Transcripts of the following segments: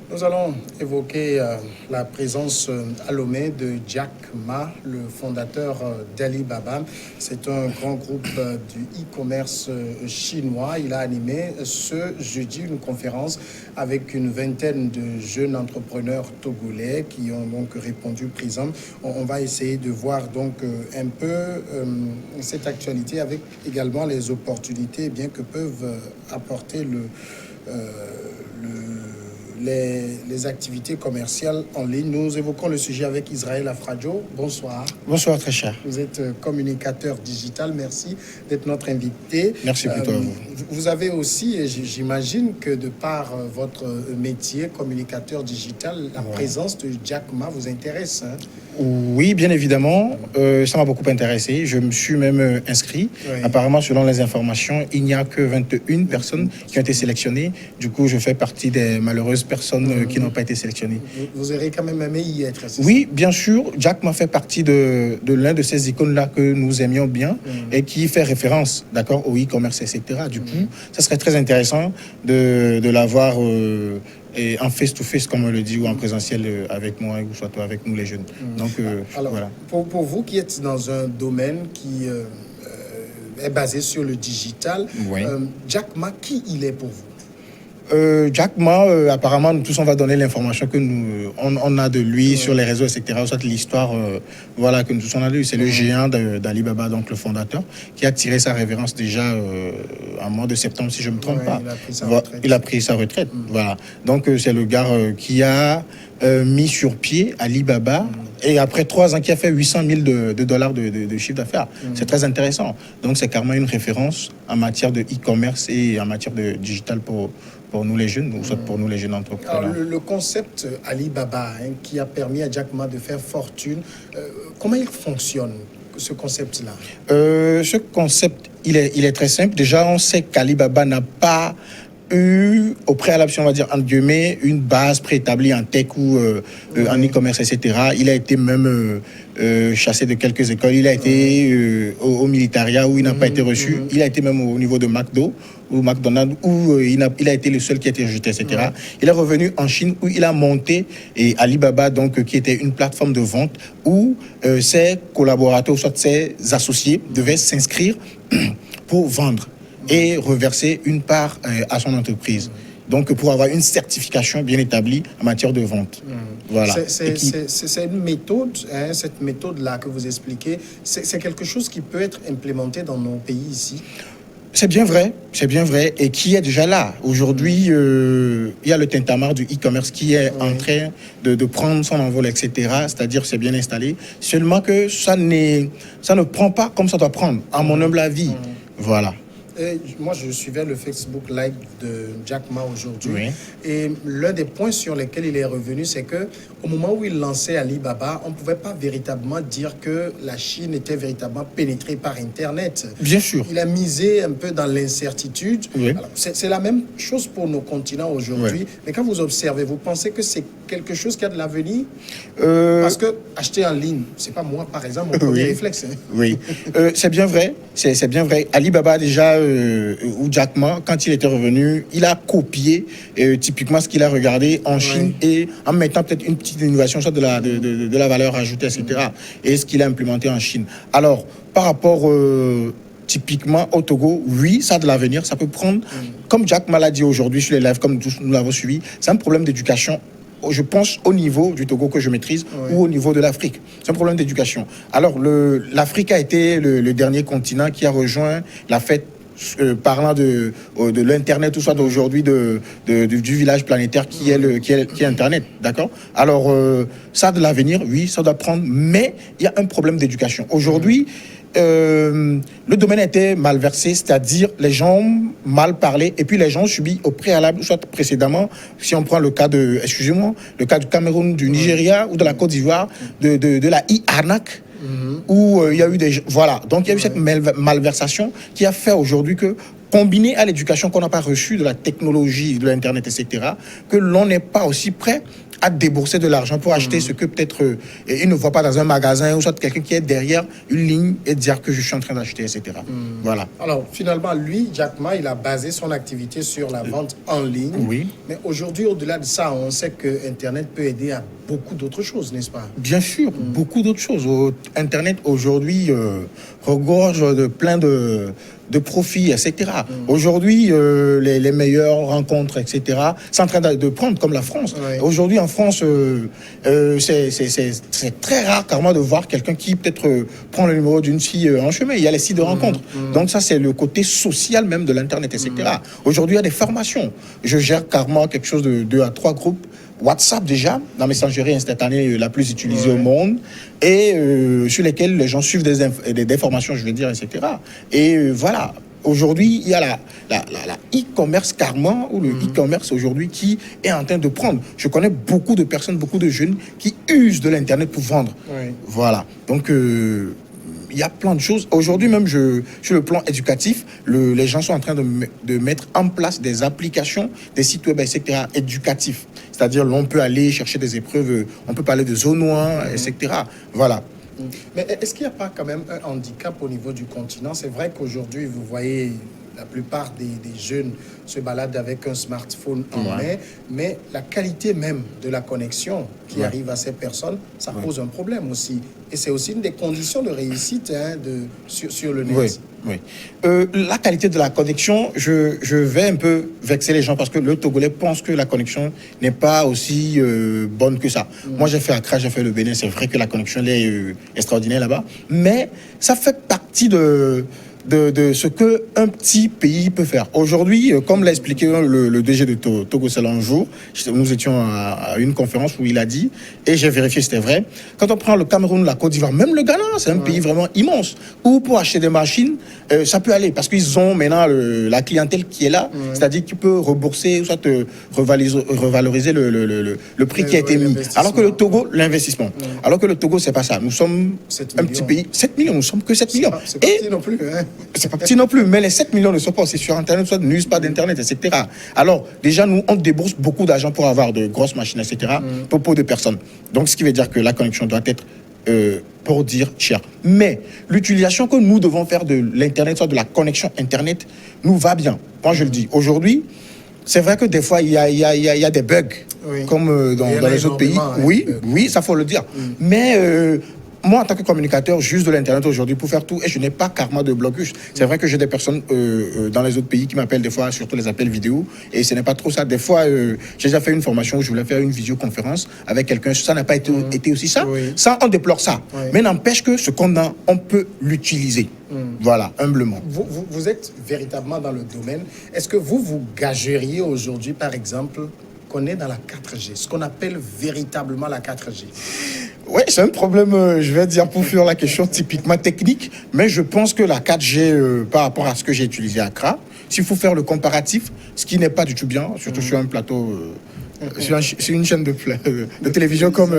Nous allons évoquer la présence à Lomé de Jack Ma, le fondateur d'Alibaba. C'est un grand groupe du e-commerce chinois. Il a animé ce jeudi une conférence avec une vingtaine de jeunes entrepreneurs togolais qui ont donc répondu présents. On va essayer de voir donc un peu cette actualité avec également les opportunités bien que peuvent apporter les activités commerciales en ligne. Nous évoquons le sujet avec Israël Afradjo. Bonsoir. Bonsoir, très cher. Vous êtes communicateur digital. Merci d'être notre invité. Merci plutôt à vous. Vous avez aussi, et j'imagine que de par votre métier, communicateur digital, la présence de Jack Ma vous intéresse, hein? Oui, bien évidemment. Ça m'a beaucoup intéressé. Je me suis même inscrit. Oui. Apparemment, selon les informations, il n'y a que 21 personnes qui ont été sélectionnées. Du coup, je fais partie des malheureuses personnes qui n'ont pas été sélectionnées. Vous aurez quand même aimé y être. Oui, bien sûr. Jack Ma fait partie de l'un de ces icônes-là que nous aimions bien et qui fait référence, d'accord, au e-commerce, etc. Du coup, ça serait très intéressant de l'avoir et en face-to-face, comme on le dit, ou en présentiel avec moi, ou soit avec nous les jeunes. Donc, alors, voilà. Pour vous qui êtes dans un domaine qui est basé sur le digital, oui. Jack Ma, qui il est pour vous? Jack Ma, apparemment, nous tous, on va donner l'information que nous on a de lui sur les réseaux, etc. Soit l'histoire voilà, que nous tous, on a de lui. C'est le géant d'Alibaba, donc le fondateur, qui a tiré sa révérence déjà en mois de septembre, si je ne me trompe pas. Il a pris sa retraite. Voilà. Donc, c'est le gars qui a mis sur pied Alibaba et après 3 ans, qui a fait 800 000 dollars de chiffre d'affaires. C'est très intéressant. Donc, c'est carrément une référence en matière de e-commerce et en matière de digital pour nous les jeunes, ou soit pour nous les jeunes entrepreneurs. Alors, le concept Alibaba, qui a permis à Jack Ma de faire fortune, comment il fonctionne, ce concept-là? Ce concept, il est très simple. Déjà, on sait qu'Alibaba n'a pas eu au préalable, si on va dire, en guillemets, une base préétablie en tech ou en e-commerce, etc. Il a été même chassé de quelques écoles. Il a été au militaria où il n'a pas été reçu. Il a été même au niveau de McDo ou McDonald's où il a été le seul qui a été rejeté, etc. Il est revenu en Chine où il a monté Alibaba, donc, qui était une plateforme de vente où ses collaborateurs, soit ses associés, devaient s'inscrire pour vendre et reverser une part à son entreprise. Donc, pour avoir une certification bien établie en matière de vente. Voilà. C'est une méthode, hein, cette méthode-là que vous expliquez, c'est quelque chose qui peut être implémenté dans nos pays ici? C'est bien vrai, et qui est déjà là. Aujourd'hui, il y a le tintamarre du e-commerce qui est en train de prendre son envol, etc. C'est-à-dire c'est bien installé. Seulement que ça ne prend pas comme ça doit prendre, à mon humble avis. Voilà. Et moi, je suivais le Facebook Live de Jack Ma aujourd'hui. Et l'un des points sur lesquels il est revenu, c'est qu'au moment où il lançait Alibaba, on ne pouvait pas véritablement dire que la Chine était véritablement pénétrée par Internet. Bien sûr. Il a misé un peu dans l'incertitude. C'est la même chose pour nos continents aujourd'hui. Mais quand vous observez, vous pensez que c'est quelque chose qui a de l'avenir? Parce que acheter en ligne, c'est pas moi, par exemple, mon premier réflexe. Hein. Oui, c'est bien vrai. C'est bien vrai. Alibaba, déjà, ou Jack Ma, quand il était revenu, il a copié typiquement ce qu'il a regardé en Chine et en mettant peut-être une petite innovation, soit de la valeur ajoutée, etc. Et ce qu'il a implémenté en Chine. Alors, par rapport typiquement au Togo, oui, ça a de l'avenir. Ça peut prendre, comme Jack Ma l'a dit aujourd'hui sur les lives, comme tous nous l'avons suivi, c'est un problème d'éducation. Je pense au niveau du Togo que je maîtrise ou au niveau de l'Afrique. C'est un problème d'éducation. Alors, l'Afrique a été le dernier continent qui a rejoint la fête parlant de l'Internet, tout ça d'aujourd'hui, du village planétaire qui est Internet, d'accord? Alors, ça a de l'avenir, oui, ça doit prendre, mais il y a un problème d'éducation. Aujourd'hui, le domaine était mal versé, c'est-à-dire les gens mal parlaient et puis les gens subissent au préalable, soit précédemment, si on prend le cas le cas du Cameroun, du Nigeria ou de la Côte d'Ivoire, de la e-arnaque, où il y a eu voilà, donc il y a eu cette malversation qui a fait aujourd'hui que, combiné à l'éducation qu'on n'a pas reçue de la technologie, de l'Internet, etc., que l'on n'est pas aussi prêt à débourser de l'argent pour acheter ce que peut-être il ne voit pas dans un magasin, ou soit quelqu'un qui est derrière une ligne et dire que je suis en train d'acheter, etc. Voilà. Alors, finalement, lui, Jack Ma, il a basé son activité sur la vente en ligne. Oui. Mais aujourd'hui, au-delà de ça, on sait que Internet peut aider à beaucoup d'autres choses, n'est-ce pas? Bien sûr, beaucoup d'autres choses. Internet, aujourd'hui, regorge de plein de profits, etc. Aujourd'hui, les meilleures rencontres, etc., sont en train de prendre, comme la France. Oui. Aujourd'hui, en France, c'est très rare, carrément, de voir quelqu'un qui, peut-être, prend le numéro d'une fille en chemin. Il y a les sites de rencontres. Donc, ça, c'est le côté social même de l'Internet, etc. Aujourd'hui, il y a des formations. Je gère carrément quelque chose de 2 à 3 groupes. WhatsApp déjà, la messagerie instantanée la plus utilisée au monde, et sur lesquels les gens suivent des formations, je veux dire, etc. Et voilà, aujourd'hui, il y a la e-commerce carrément, ou le e-commerce aujourd'hui qui est en train de prendre. Je connais beaucoup de personnes, beaucoup de jeunes qui usent de l'Internet pour vendre. Oui. Voilà, donc il y a plein de choses. Aujourd'hui même, sur le plan éducatif, les gens sont en train de mettre en place des applications, des sites web, etc., éducatifs. C'est-à-dire, l'on peut aller chercher des épreuves, on peut parler de zone 1, etc. Voilà. Mais est-ce qu'il n'y a pas quand même un handicap au niveau du continent? C'est vrai qu'aujourd'hui, vous voyez, la plupart des jeunes se baladent avec un smartphone en main, mais la qualité même de la connexion qui arrive à ces personnes, ça pose un problème aussi. Et c'est aussi une des conditions de réussite sur le net. Oui. La qualité de la connexion, je vais un peu vexer les gens parce que le Togolais pense que la connexion n'est pas aussi bonne que ça. Moi, j'ai fait Accra, j'ai fait le Bénin. C'est vrai que la connexion est extraordinaire là-bas. Mais ça fait partie de ce qu'un petit pays peut faire. Aujourd'hui, comme l'a expliqué le DG de Togo Sel un jour, nous étions à une conférence où il a dit, et j'ai vérifié c'était vrai, quand on prend le Cameroun, la Côte d'Ivoire, même le Ghana, c'est un pays vraiment immense, où pour acheter des machines, ça peut aller, parce qu'ils ont maintenant la clientèle qui est là, c'est-à-dire qu'ils peuvent rembourser, soit revaloriser le prix qui a été mis. Alors que le Togo, l'investissement. Alors que le Togo, c'est pas ça. Nous sommes un petit pays, 7 millions, nous sommes que 7 millions. C'est pas petit non plus, hein. C'est pas petit non plus, mais les 7 millions ne sont pas aussi sur Internet, soit n'usent pas d'Internet, etc. Alors, déjà, nous, on débourse beaucoup d'argent pour avoir de grosses machines, etc., pour peu de personnes. Donc, ce qui veut dire que la connexion doit être, pour dire, chère. Mais l'utilisation que nous devons faire de l'Internet, soit de la connexion Internet, nous va bien. Moi, je le dis. Aujourd'hui, c'est vrai que des fois, il y a des bugs, comme dans les autres pays. Oui, ça faut le dire. Mais... moi, en tant que communicateur, j'use de l'Internet aujourd'hui pour faire tout et je n'ai pas carrément de blocus. C'est vrai que j'ai des personnes dans les autres pays qui m'appellent des fois, surtout les appels vidéo, et ce n'est pas trop ça. Des fois, j'ai déjà fait une formation où je voulais faire une visioconférence avec quelqu'un. Ça n'a pas été aussi ça. Ça, on déplore ça. Mais n'empêche que ce qu'on a, on peut l'utiliser. Voilà, humblement. Vous êtes véritablement dans le domaine. Est-ce que vous gageriez aujourd'hui, par exemple, qu'on est dans la 4G, ce qu'on appelle véritablement la 4G? Oui, c'est un problème, je vais dire, pour faire la question typiquement technique, mais je pense que la 4G, par rapport à ce que j'ai utilisé à Accra, s'il faut faire le comparatif, ce qui n'est pas du tout bien, surtout sur un plateau, sur une chaîne de télévision comme...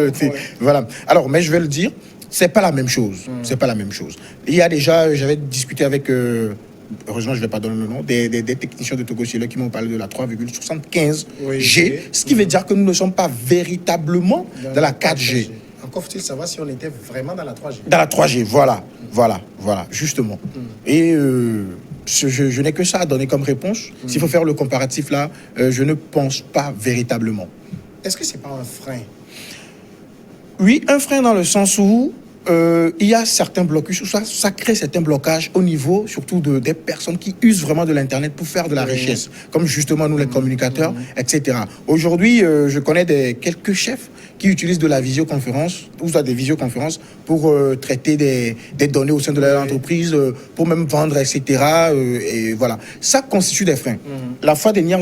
voilà. Alors, mais je vais le dire, c'est pas la même chose. C'est pas la même chose. Il y a déjà, j'avais discuté avec... heureusement, je ne vais pas donner le nom, des techniciens de Togo Sel qui m'ont parlé de la 3,75 G, ce qui veut dire que nous ne sommes pas véritablement dans la 4G. Encore faut-il savoir si on était vraiment dans la 3G. Dans la 3G, voilà, justement. Et je n'ai que ça à donner comme réponse. S'il faut faire le comparatif là, je ne pense pas véritablement. Est-ce que c'est pas un frein? Oui, un frein dans le sens où il y a certains blocus, ça crée certains blocages au niveau surtout des personnes qui usent vraiment de l'Internet pour faire de la richesse, comme justement nous les communicateurs, etc. Aujourd'hui, je connais quelques chefs qui utilisent de la visioconférence, ou soit des visioconférences pour traiter des données au sein de leur entreprise, pour même vendre, etc. Et voilà. Ça constitue des freins. La fois dernière,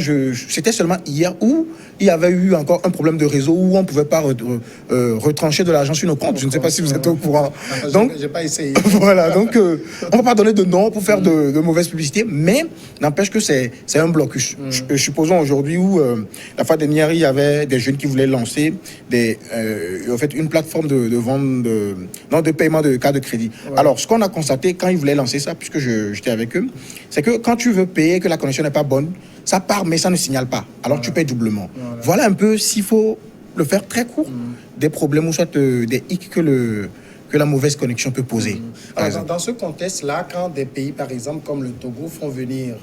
c'était seulement hier où il y avait eu encore un problème de réseau où on ne pouvait pas retrancher de l'argent sur nos comptes. Je ne sais pas si vous êtes au courant. Donc, j'ai pas essayé. Voilà, donc on ne va pas donner de nom pour faire de mauvaises publicités, mais n'empêche que c'est un blocus. Supposons aujourd'hui où la fois dernière, il y avait des jeunes qui voulaient lancer en fait, une plateforme de vente, de paiement de cartes de crédit. Alors, ce qu'on a constaté quand ils voulaient lancer ça, puisque j'étais avec eux, c'est que quand tu veux payer, que la connexion n'est pas bonne, ça part, mais ça ne signale pas. Alors, tu payes doublement. Voilà un peu s'il faut le faire très court. Des problèmes ou soit des hicks que la mauvaise connexion peut poser. Alors, dans ce contexte-là, quand des pays, par exemple, comme le Togo, font venir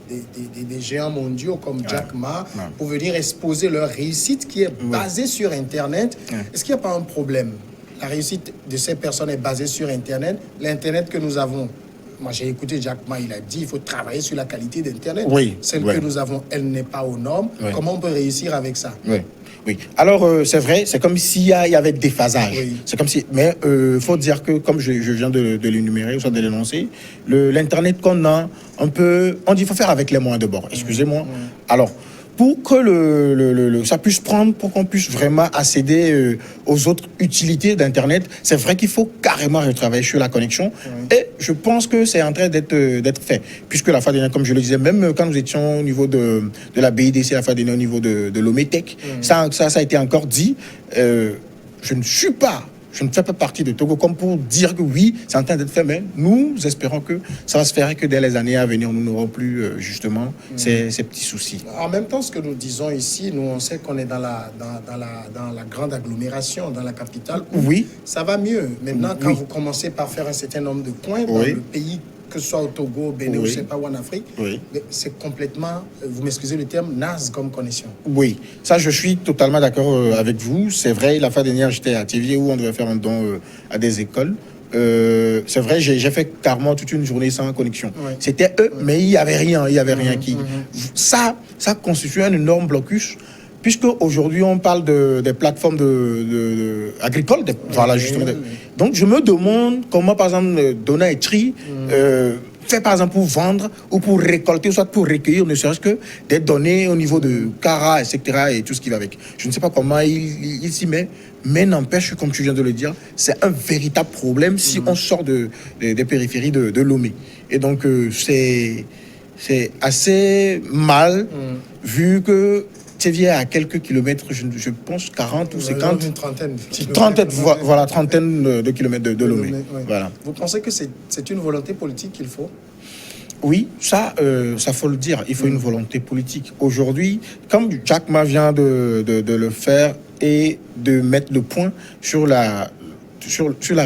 des géants mondiaux comme Jack Ma pour venir exposer leur réussite qui est basée sur Internet, est-ce qu'il n'y a pas un problème? La réussite de ces personnes est basée sur Internet. L'Internet que nous avons, moi j'ai écouté Jack Ma, il a dit il faut travailler sur la qualité d'Internet. Celle que nous avons, elle n'est pas aux normes. Comment on peut réussir avec ça? Oui. Alors, c'est vrai, c'est comme s'il y avait des phasages. C'est comme si... Mais il faut dire que, comme je viens de l'énumérer, ou soit de l'énoncer, l'Internet qu'on a, on dit qu'il faut faire avec les moyens de bord. Excusez-moi. Alors, pour que ça puisse prendre, pour qu'on puisse vraiment accéder aux autres utilités d'Internet, c'est vrai qu'il faut carrément retravailler sur la connexion. Et je pense que c'est en train d'être fait. Puisque la fois dernière, comme je le disais, même quand nous étions au niveau de la BIDC, la fois dernière au niveau de l'Ometec, ça a été encore dit. Je ne fais pas partie de Togo comme pour dire que oui, c'est en train d'être fait, mais nous espérons que ça va se faire et que dès les années à venir, nous n'aurons plus justement ces petits soucis. En même temps, ce que nous disons ici, nous on sait qu'on est dans la grande agglomération, dans la capitale. Oui. Ça va mieux. Maintenant, quand vous commencez par faire un certain nombre de points dans le pays, que ce soit au Togo, au Bénin, ou je ne sais pas où en Afrique, c'est complètement, vous m'excusez le terme, naze comme connexion. Oui, ça je suis totalement d'accord avec vous. C'est vrai, la fois dernière j'étais à Tivier où on devait faire un don à des écoles. C'est vrai, j'ai fait carrément toute une journée sans connexion. C'était eux, mais il n'y avait rien, qui... Ça constitue un énorme blocus. Puisque aujourd'hui on parle des plateformes agricoles, voilà justement. Donc je me demande comment par exemple Dona et Tri fait par exemple pour vendre ou pour récolter, soit pour recueillir, ne serait-ce que des données au niveau de Cara, etc. et tout ce qui va avec. Je ne sais pas comment il s'y met, mais n'empêche, comme tu viens de le dire, c'est un véritable problème si on sort des périphéries de Lomé. Et donc c'est assez mal vu que Théviers à quelques kilomètres, je pense 40 ou 50. Une trentaine. Trentaine de kilomètres de Lomé. Voilà. Vous pensez que c'est une volonté politique qu'il faut? Oui, ça faut le dire. Il faut une volonté politique. Aujourd'hui, comme Jack Ma vient de le faire et de mettre le point sur la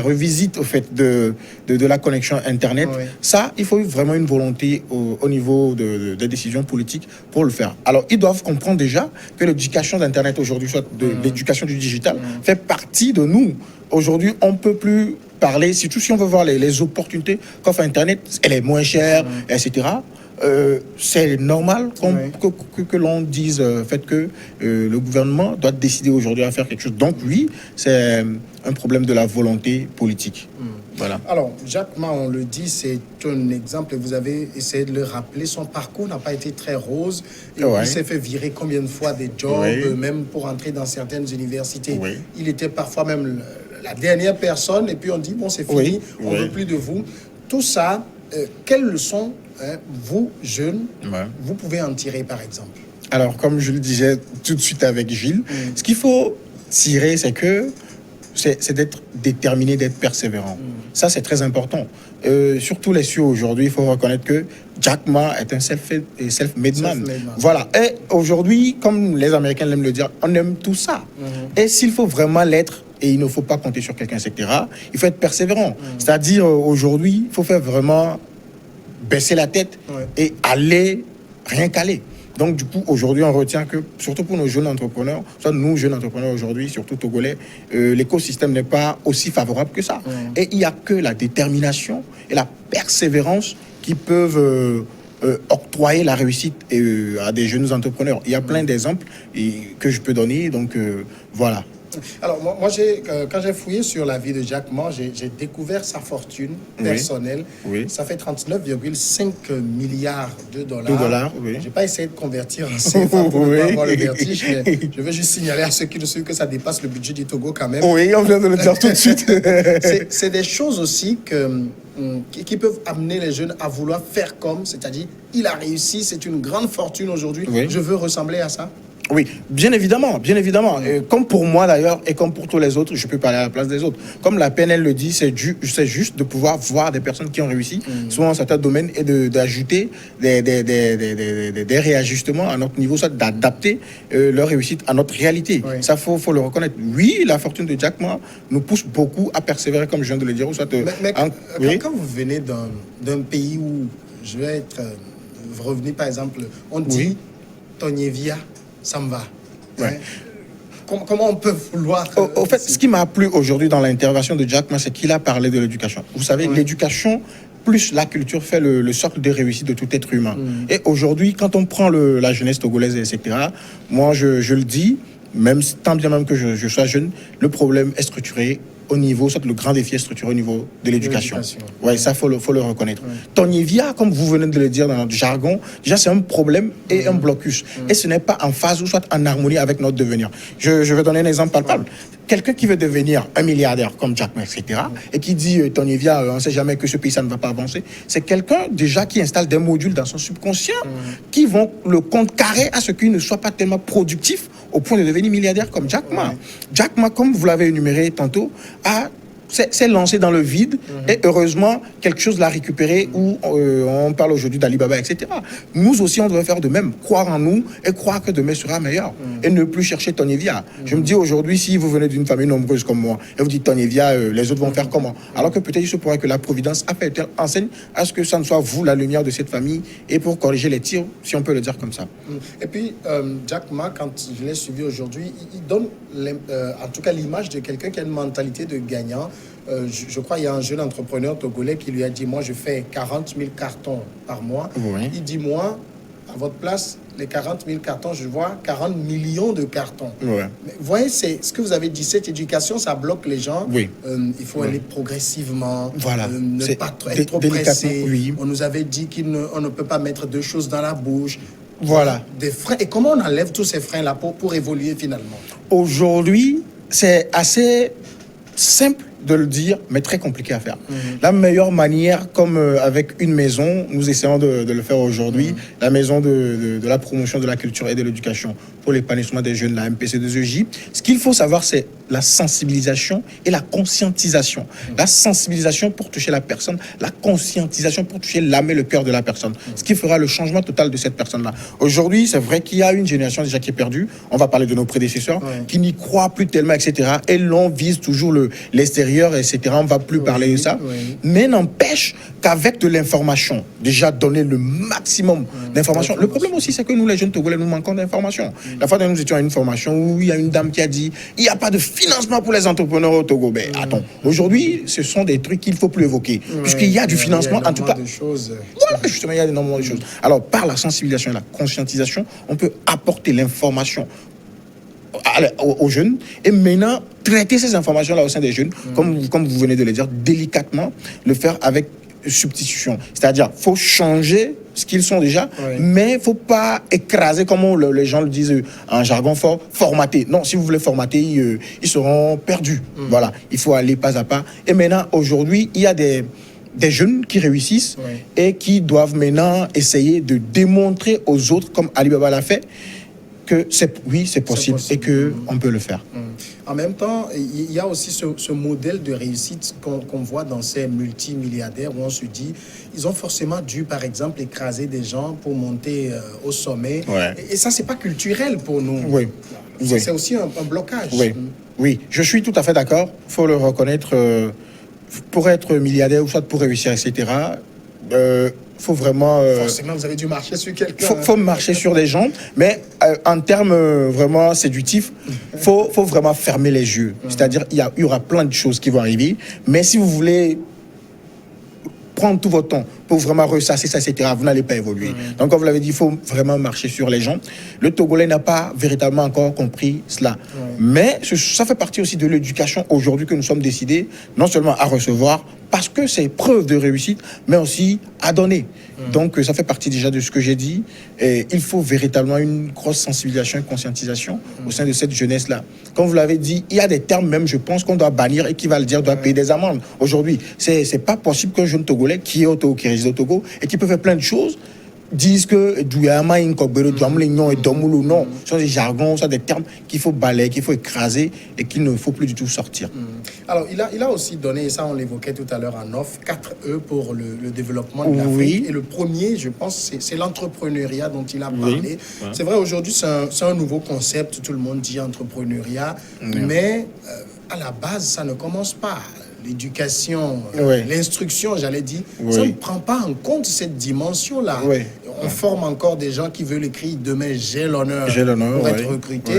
revisite au fait de la connexion Internet, ça, il faut vraiment une volonté au niveau des décisions politiques pour le faire. Alors, ils doivent comprendre déjà que l'éducation d'Internet aujourd'hui, soit l'éducation du digital, fait partie de nous. Aujourd'hui, on ne peut plus parler, surtout si on veut voir les opportunités qu'offre Internet, elle est moins chère, etc. C'est normal que l'on dise fait que le gouvernement doit décider aujourd'hui à faire quelque chose. Donc oui, c'est un problème de la volonté politique. Voilà. Alors, Jack Ma, on le dit, c'est un exemple et vous avez essayé de le rappeler. Son parcours n'a pas été très rose. Il s'est fait virer combien de fois des jobs, même pour entrer dans certaines universités. Il était parfois même la dernière personne et puis on dit, bon, c'est fini, on ne veut plus de vous. Tout ça, quelles leçons, vous, jeunes, vous pouvez en tirer, par exemple? Alors, comme je le disais tout de suite avec Gilles, ce qu'il faut tirer, c'est que c'est d'être déterminé, d'être persévérant. Ça, c'est très important. Surtout les cieux aujourd'hui, il faut reconnaître que Jack Ma est un self-made man. Voilà. Et aujourd'hui, comme les Américains l'aiment le dire, on aime tout ça. Et s'il faut vraiment l'être, et il ne faut pas compter sur quelqu'un, etc., il faut être persévérant. C'est-à-dire, aujourd'hui, il faut faire vraiment baisser la tête et aller rien qu'aller. Donc, du coup, aujourd'hui, on retient que, surtout pour nos jeunes entrepreneurs, soit nous, jeunes entrepreneurs aujourd'hui, surtout togolais, l'écosystème n'est pas aussi favorable que ça. Et il n'y a que la détermination et la persévérance qui peuvent octroyer la réussite à des jeunes entrepreneurs. Il y a plein d'exemples que je peux donner, donc voilà. Alors, moi quand j'ai fouillé sur la vie de Jack Ma, j'ai découvert sa fortune personnelle. Ça fait 39,5 milliards de dollars. Je n'ai pas essayé de convertir en CFA pour ne pas avoir le vertige, mais je veux juste signaler à ceux qui le suivent que ça dépasse le budget du Togo quand même. Oui, on vient de le dire tout de suite. C'est des choses aussi qui peuvent amener les jeunes à vouloir faire comme, c'est-à-dire, il a réussi, c'est une grande fortune aujourd'hui, je veux ressembler à ça. Oui, bien évidemment, bien évidemment. Comme pour moi d'ailleurs, et comme pour tous les autres, je peux parler à la place des autres. Comme la PNL le dit, c'est juste de pouvoir voir des personnes qui ont réussi, souvent dans certains domaines, et d'ajouter des réajustements à notre niveau, soit d'adapter leur réussite à notre réalité. Oui. Ça, faut le reconnaître. Oui, la fortune de Jack Ma nous pousse beaucoup à persévérer, comme je viens de le dire. Ou soit, Mais oui. quand vous venez d'un pays où je vais être revenu, par exemple, on dit Oui. Tonyevia, ça me va. Ouais. Hein? Comment on peut vouloir... Au fait, ce qui m'a plu aujourd'hui dans l'intervention de Jack Ma, c'est qu'il a parlé de l'éducation. Vous savez, Ouais. l'éducation plus la culture fait le socle de réussite de tout être humain. Et aujourd'hui, quand on prend la jeunesse togolaise, etc., moi, je le dis, même tant bien même que je sois jeune, le problème est structuré au niveau, soit le grand défi est structuré au niveau de l'éducation. Ouais, ça, faut le reconnaître. Tonyevia, comme vous venez de le dire dans notre jargon, déjà, c'est un problème et un blocus. Et ce n'est pas en phase ou soit en harmonie avec notre devenir. Je vais donner un exemple palpable. Quelqu'un qui veut devenir un milliardaire comme Jack Ma, etc., et qui dit Tonyevia, on ne sait jamais que ce pays, ça ne va pas avancer, c'est quelqu'un déjà qui installe des modules dans son subconscient qui vont le contrecarrer à ce qu'il ne soit pas tellement productif au point de devenir milliardaire comme Jack Ma. Jack Ma, comme vous l'avez énuméré tantôt, s'est lancé dans le vide et heureusement quelque chose l'a récupéré où on parle aujourd'hui d'Alibaba, etc. Nous aussi on devrait faire de même, croire en nous et croire que demain sera meilleur et ne plus chercher Tonyevia. Je me dis aujourd'hui, si vous venez d'une famille nombreuse comme moi et vous dites Tonyevia, les autres vont faire comment? Alors que peut-être il se pourrait que la Providence a fait enseigne à ce que ça ne soit vous la lumière de cette famille et pour corriger les tirs, si on peut le dire comme ça. Et puis Jack Ma, quand je l'ai suivi aujourd'hui, il donne en tout cas l'image de quelqu'un qui a une mentalité de gagnant. Je crois qu'il y a un jeune entrepreneur togolais qui lui a dit, moi je fais 40 000 cartons par mois. Oui. Il dit, moi, à votre place, les 40 000 cartons, je vois 40 millions de cartons. Ouais. Mais vous voyez, c'est ce que vous avez dit, cette éducation, ça bloque les gens. Oui. Il faut aller progressivement, Voilà. ne C'est pas être trop pressé. oui. On nous avait dit qu'on ne peut pas mettre deux choses dans la bouche. Voilà. Des freins. Et comment on enlève tous ces freins-là pour évoluer finalement? Aujourd'hui, c'est assez simple de le dire, mais très compliqué à faire. La meilleure manière, comme avec une maison, nous essayons de le faire aujourd'hui, la maison de la promotion de la culture et de l'éducation pour l'épanouissement des jeunes, la MPC2EJ, ce qu'il faut savoir, c'est la sensibilisation et la conscientisation. La sensibilisation pour toucher la personne, la conscientisation pour toucher l'âme et le cœur de la personne. Ce qui fera le changement total de cette personne-là. Aujourd'hui, c'est vrai qu'il y a une génération déjà qui est perdue. On va parler de nos prédécesseurs qui n'y croient plus tellement, etc. Et l'on vise toujours l'extérieur, etc. On ne va plus parler de ça. Mais n'empêche qu'avec de l'information, déjà donner le maximum d'informations. Le problème aussi, c'est que nous, les jeunes Togolais, nous manquons d'informations. La fois dernière, nous étions à une formation où il y a une dame qui a dit il n'y a pas de financement pour les entrepreneurs au Togo. Ben, attends, aujourd'hui, ce sont des trucs qu'il ne faut plus évoquer. Puisqu'il y a du financement, en tout cas. Voilà, justement, il y a énormément de choses. Alors, par la sensibilisation et la conscientisation, on peut apporter l'information aux jeunes et maintenant traiter ces informations-là au sein des jeunes, comme vous venez de le dire, délicatement, le faire avec substitution. C'est-à-dire, il faut changer ce qu'ils sont déjà, mais il ne faut pas écraser, comme les gens le disent en jargon fort, formater. Non, si vous voulez formater, ils seront perdus. Voilà, il faut aller pas à pas. Et maintenant, aujourd'hui, il y a des jeunes qui réussissent et qui doivent maintenant essayer de démontrer aux autres, comme Alibaba l'a fait, que c'est possible et qu'on peut le faire. En même temps, il y a aussi ce modèle de réussite qu'on voit dans ces multimilliardaires où on se dit, ils ont forcément dû, par exemple, écraser des gens pour monter au sommet. Et ça, c'est pas culturel pour nous. C'est aussi un blocage. Oui, je suis tout à fait d'accord. Il faut le reconnaître. Pour être milliardaire ou soit pour réussir, etc., faut vraiment... forcément, vous avez dû marcher sur quelqu'un. Faut marcher sur des gens, mais en termes vraiment séductifs, faut vraiment fermer les yeux. C'est-à-dire, il y aura plein de choses qui vont arriver, mais si vous voulez prendre tout votre temps pour vraiment ressasser ça, etc., vous n'allez pas évoluer. Donc, comme vous l'avez dit, il faut vraiment marcher sur les gens. Le Togolais n'a pas véritablement encore compris cela. Mais ça fait partie aussi de l'éducation aujourd'hui que nous sommes décidés, non seulement à recevoir, parce que c'est preuve de réussite, mais aussi à donner. Donc, ça fait partie déjà de ce que j'ai dit. Et il faut véritablement une grosse sensibilisation et conscientisation au sein de cette jeunesse-là. Comme vous l'avez dit, il y a des termes même, je pense, qu'on doit bannir et qui va le dire, doit payer des amendes. Aujourd'hui, c'est pas possible qu'un jeune Togolais qui est au Togo, qui réside au Togo et qui peut faire plein de choses, disent que Douyama, Inkobero, Douamlignon et Domoulou, non. Ce sont des jargons, ce sont des termes qu'il faut balayer, qu'il faut écraser et qu'il ne faut plus du tout sortir. Alors, il a aussi donné, et ça on l'évoquait tout à l'heure en off, 4 E pour le développement de l'Afrique. Oui. Et le premier, je pense, c'est l'entrepreneuriat dont il a parlé. Oui. Ouais. C'est vrai, aujourd'hui, c'est un nouveau concept, tout le monde dit entrepreneuriat, mais à la base, ça ne commence pas. L'éducation, l'instruction, j'allais dire, ça ne prend pas en compte cette dimension-là. On forme encore des gens qui veulent écrire « Demain, j'ai l'honneur pour être recruté ».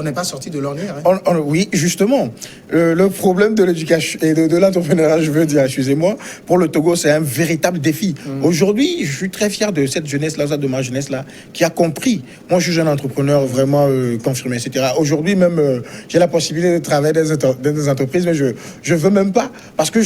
On n'est pas sorti de l'ornière. Hein? Oui, justement. Le problème de l'éducation et de l'entrepreneuriat, je veux dire, excusez-moi, pour le Togo, c'est un véritable défi. Aujourd'hui, je suis très fier de cette jeunesse-là, de ma jeunesse-là, qui a compris. Moi, je suis jeune entrepreneur vraiment confirmé, etc. Aujourd'hui, même, j'ai la possibilité de travailler dans des entreprises, mais je veux même pas, parce que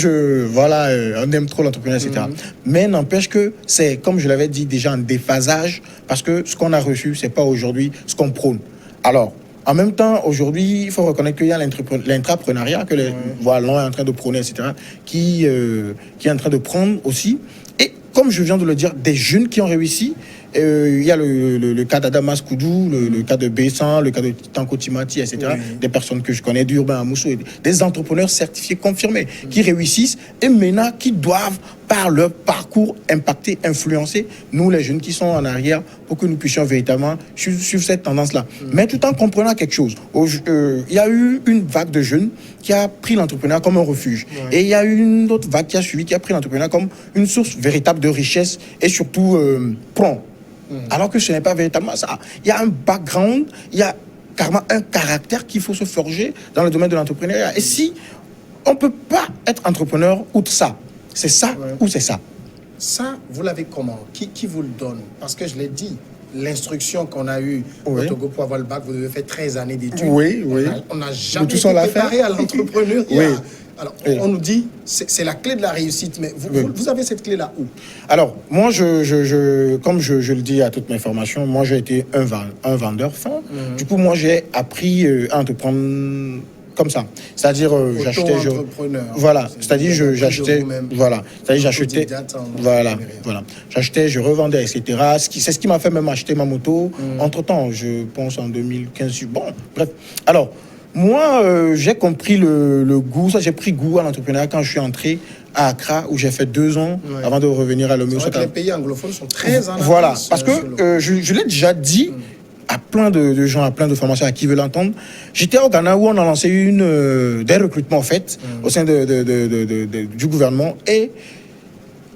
on aime trop l'entrepreneuriat, etc. Mais n'empêche que c'est, comme je l'avais dit, déjà un déphasage, parce que ce qu'on a reçu, c'est pas aujourd'hui ce qu'on prône. Alors, en même temps, aujourd'hui, il faut reconnaître qu'il y a l'intrapreneuriat que les Wallons est en train de prôner, etc., qui est en train de prendre aussi. Et comme je viens de le dire, des jeunes qui ont réussi. Il y a le cas d'Adamas Koudou, le cas de Bessan, le cas de Tanko Timati, etc. Des personnes que je connais, d'Urbain Amoussou, des entrepreneurs certifiés, confirmés, qui réussissent et maintenant qui doivent, par leur parcours, impacter, influencer nous, les jeunes qui sont en arrière, pour que nous puissions véritablement suivre cette tendance-là. Mais tout en comprenant quelque chose. Il y a eu une vague de jeunes qui a pris l'entrepreneuriat comme un refuge. Et il y a eu une autre vague qui a suivi, qui a pris l'entrepreneuriat comme une source véritable de richesse et surtout prompt. Alors que ce n'est pas véritablement ça. Il y a un background, il y a carrément un caractère qu'il faut se forger dans le domaine de l'entrepreneuriat. Et si on ne peut pas être entrepreneur outre ça, c'est ça ou c'est ça. Ça, vous l'avez comment? Qui vous le donne? Parce que je l'ai dit, l'instruction qu'on a eue au Togo pour avoir le bac, vous devez faire 13 années d'études. On n'a jamais été préparé à l'entrepreneuriat. Alors, on nous dit, c'est la clé de la réussite, mais vous avez cette clé-là où? Alors, moi, comme je le dis à toutes mes formations, moi, j'ai été un vendeur fin. Du coup, moi, j'ai appris à entreprendre comme ça. C'est-à-dire, j'achetais... Voilà. C'est-à-dire, j'achetais... Voilà. C'est-à-dire, j'achetais... Voilà. J'achetais, je revendais, etc. C'est ce qui m'a fait même acheter ma moto. Entre-temps, je pense en 2015. Bon, bref. Alors... Moi, j'ai compris le goût, j'ai pris goût à l'entrepreneuriat quand je suis entré à Accra, où j'ai fait 2 ans avant de revenir à Lomé. Les pays anglophones sont très en avance. Voilà, parce que je l'ai déjà dit à plein de gens, à plein de formations à qui veulent l'entendre. J'étais au Ghana où on a lancé des recrutements en fait, au sein du gouvernement. Et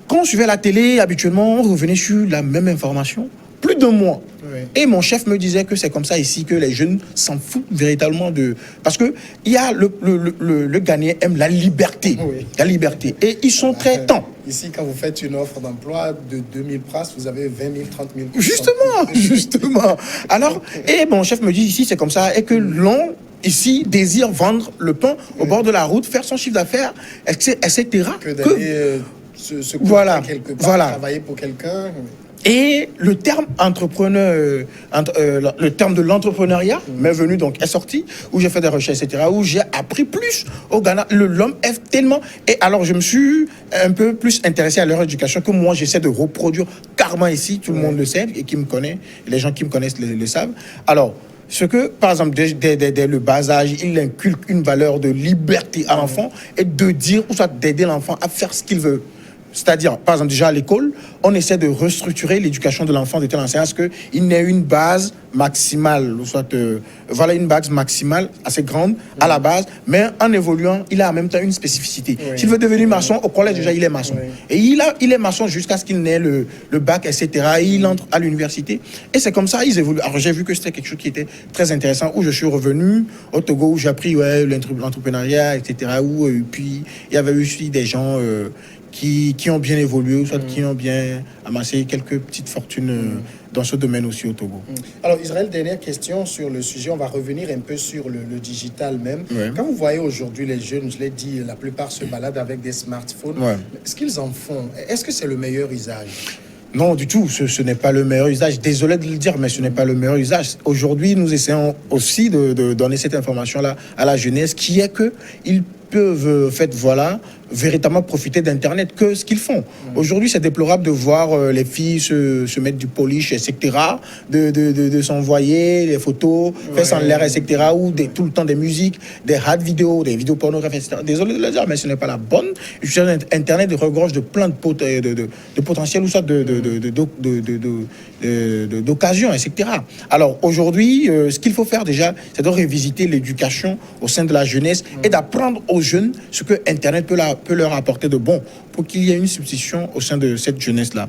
quand on suivait la télé, habituellement, on revenait sur la même information. Plus de mois. Et mon chef me disait que c'est comme ça ici, que les jeunes s'en foutent véritablement de... Parce que il y a le Ghanéen aime la liberté. La liberté. Et ils sont très tends. Ici, quand vous faites une offre d'emploi de 2000 prases, vous avez 20 000, 30 000... Justement. Alors, et mon chef me dit ici, c'est comme ça, et que l'on... Ici, désire vendre le pain au bord de la route, faire son chiffre d'affaires, etc. Que d'aller se quelque part, travailler pour quelqu'un... Et le terme entrepreneur, le terme de l'entrepreneuriat m'est venu, donc est sorti, où j'ai fait des recherches, etc., où j'ai appris plus au Ghana. L'homme est tellement... Et alors, je me suis un peu plus intéressé à leur éducation que moi, j'essaie de reproduire carrément ici. Tout le monde le sait, et qui me connaît, les gens qui me connaissent le savent. Alors, ce que, par exemple, dès le bas âge, il inculque une valeur de liberté à l'enfant et de dire, ou soit d'aider l'enfant à faire ce qu'il veut. C'est-à-dire, par exemple, déjà à l'école, on essaie de restructurer l'éducation de l'enfant de telle enseignant à ce qu'il n'ait une base maximale, soit une base maximale assez grande à la base, mais en évoluant, il a en même temps une spécificité. S'il veut devenir maçon, au collège déjà, il est maçon. Et il est maçon jusqu'à ce qu'il n'ait le bac, etc. Et il entre à l'université. Et c'est comme ça, ils évoluent. Alors, j'ai vu que c'était quelque chose qui était très intéressant, où je suis revenu au Togo, où j'ai appris l'entrepreneuriat, etc. Où, puis, il y avait aussi des gens... qui ont bien évolué, soit qui ont bien amassé quelques petites fortunes dans ce domaine aussi au Togo. Alors Israël, dernière question sur le sujet, on va revenir un peu sur le digital même. Quand vous voyez aujourd'hui les jeunes, je l'ai dit, la plupart se baladent avec des smartphones. Est-ce qu'ils en font? Est-ce que c'est le meilleur usage? Non, du tout, ce n'est pas le meilleur usage. Désolé de le dire, mais ce n'est pas le meilleur usage. Aujourd'hui, nous essayons aussi de donner cette information-là à la jeunesse, qui est qu'ils peuvent, véritablement profiter d'Internet que ce qu'ils font. Aujourd'hui, c'est déplorable de voir les filles se mettre du polish, etc., de s'envoyer les photos, faire sans l'air, etc., ou tout le temps des musiques, des hard vidéos, des vidéos pornographiques, etc. Désolé de le dire, mais ce n'est pas la bonne. Internet regorge de plein de potentiel ou soit d'occasions, etc. Alors aujourd'hui, ce qu'il faut faire déjà, c'est de revisiter l'éducation au sein de la jeunesse et d'apprendre aux jeunes ce que Internet peut leur apporter de bon pour qu'il y ait une substitution au sein de cette jeunesse-là.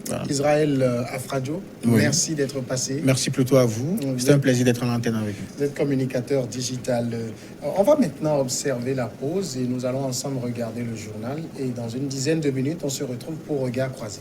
Voilà. Israël Afradio, merci d'être passé. Merci plutôt à vous. C'était un plaisir d'être à l'antenne avec vous. Vous êtes communicateur digital. On va maintenant observer la pause et nous allons ensemble regarder le journal. Et dans une dizaine de minutes, on se retrouve pour Regard croisé.